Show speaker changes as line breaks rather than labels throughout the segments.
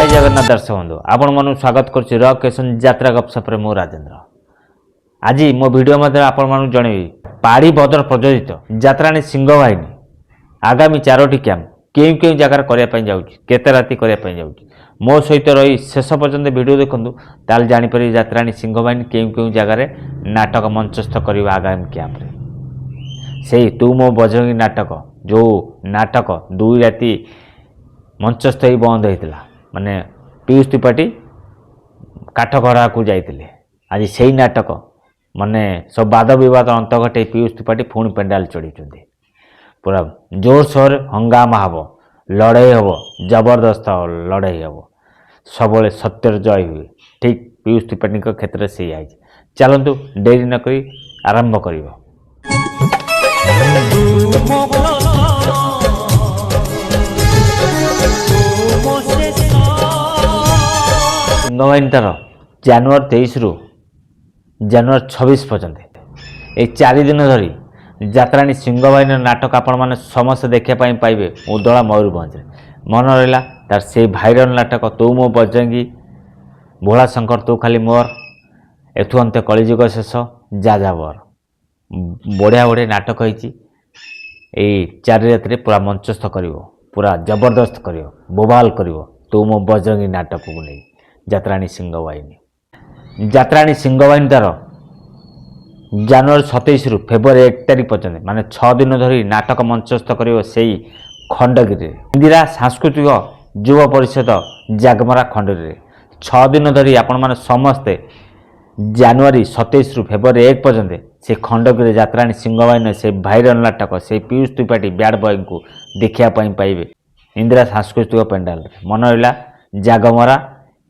जय जगन्नाथ दर्शक बंधु आपण मन स्वागत करुच्ची रकेशन यात्रा गपसप्रे मु राजेन्द्र। आज मो भिडियो मध्य आपण मन जनइबी पाड़ी बदर प्रयोजित यात्राणी सिंह बाहिनी आगामी 4टी कैंप केउ केउ जगार करने जाऊँगी केते राति करने जाऊँगी मो सहित रही शेष पर्यंत भिडियो देखु ताल जापर यात्राणी सिंह बाहिनी केउ केउ जगार नाटक मंचस्थ कर आगामी कैंप्रे से तू मो बजरंगी नाटक जो नाटक 2 राति मंचस्थ ही बंद होता माने पीयूष त्रिपाठी काठगढ़ा को जाइए आज से नाटक माने सब वाद विवाद अंत घटे पीयूष त्रिपाठी पुणी पेंडाल चढ़ी पूरा जोरसोर हंगामा हम लड़ाई हम जबरदस्त लड़ाई हम सब सत्यर जय हुए ठीक पीयूष त्रिपाठी क्षेत्र से आई चलतु डेरी नक आरंभ कर सिंहबाहिनीटार जनवरी 23 रु जनवरी 26 पर्यंत ये 4 दिन धरी यात्राणी सिंहबाहिनी नाटक आपण मैंने समस्त देखापी पाइबे उदला मयूरभंज मन रहा तार से भाइराल नाटक तू मो बजरंगी भोला शंकर तू खाली मोर एथु अंत कलिजुग शेष जाजावर बढ़िया बढ़िया नाटक होती 4 राति पूरा मंचस्थ कर पूरा जबरदस्त कर बोबाल कर तू मो बजरंगी नाटक को नहीं यात्राणी सिंहबाहिनी तार जनवरी 27 रु फेब्रुआरी 1 तारिख पर्यंत माने 6 दिन धरी नाटक मंचस्थ कर खंडगिरी इंदिरा सांस्कृतिक युव परिषद जागमरा खंडगिरी 6 दिन धरी आपण माने समस्ते जनवरी 27 रु फेब्रुआरी 1 पर्यंत से खंडगिरी यात्राणी सिंहबाहिनी से भाइराल नाटक से पीयूष त्रिपाठी ब्याड बॉय को देखापी पाइबे इंदिरा सांस्कृतिक पेंडाल मन रहा जागमरा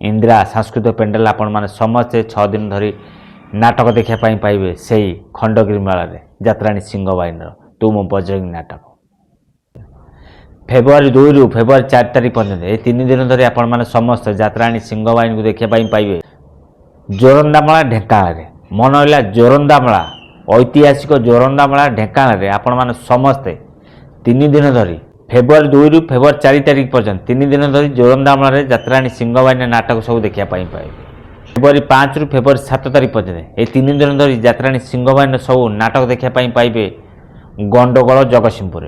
इंदिरा सांस्कृतिक पेंडाल आपण माने समस्ते 6 दिन धरी नाटक देखापी पाइबे से खंडगिरी मेला यात्राणी सिंहबाहिनी तू मो बजरंगी नाटक फेब्रुआरी 2 रु फेब्रुआरी 4 तारिख पर्यंत ये 3 दिन धरी आपण माने समस्त यात्राणी सिंहबाहिनी को देखापी पाइबे जोरंदामेला ढेंकानाल मन रहा जोरंदामेला ऐतिहासिक जोरंदामेला ढेंकानाल आपण माने समस्ते 3 दिन धरी फेब्रुआरी 2 रु फेब्रुआरी 4 तारिख पर्यंत 3 दिन धरी जोरंदामेला यात्राणी सिंहबाहिनी नाटक सब देखापी पाइबे फेब्रुआरी 5 रु फेब्रुआरी 7 तारिख पर्यंत ये 3 दिन धरी यात्राणी सिंहबाहिनी सब नाटक देखापी पाइबे गंडगोल जगतसिंहपुर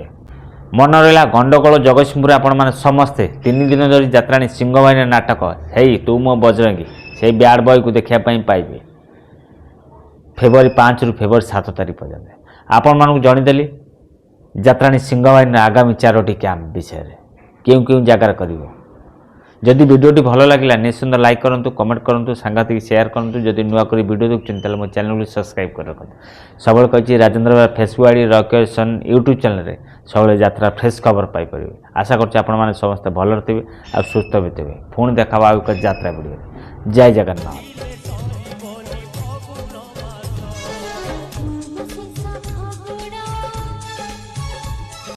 मन रहा गंडगोल जगतसिंहपुर आपण माने समस्ते 3 दिन धरी यात्राणी सिंहबाहिनी नाटक है तू मो बजरंगी से ब्याड बॉय को देखापी पाइबे फेब्रुआरी 5 रु फेब्रुआरी 7 तारिख पर्यंत आपण मानक जणीदेली यात्राणी सिंहबाहिनी आगामी 4टी कैंप विषय केउ केउ जगार करिवो जदि वीडियोटी भल लगे निश्चिंत लाइक करूँ कमेंट करूँ सांगातिक शेयर करूँ जदि नुआ कर वीडियो देखते मो चैनल को सब्सक्राइब कर रखते सब कही राजेन्द्र फेसबुक आईडी रकेशन यूट्यूब चैनल सब यात्रा फ्रेश खबर पाइपर आशा कर समस्त भल थे आ सुस्थ भी थे पुणी देखा यात्रा वीडियो जय जगन्नाथ।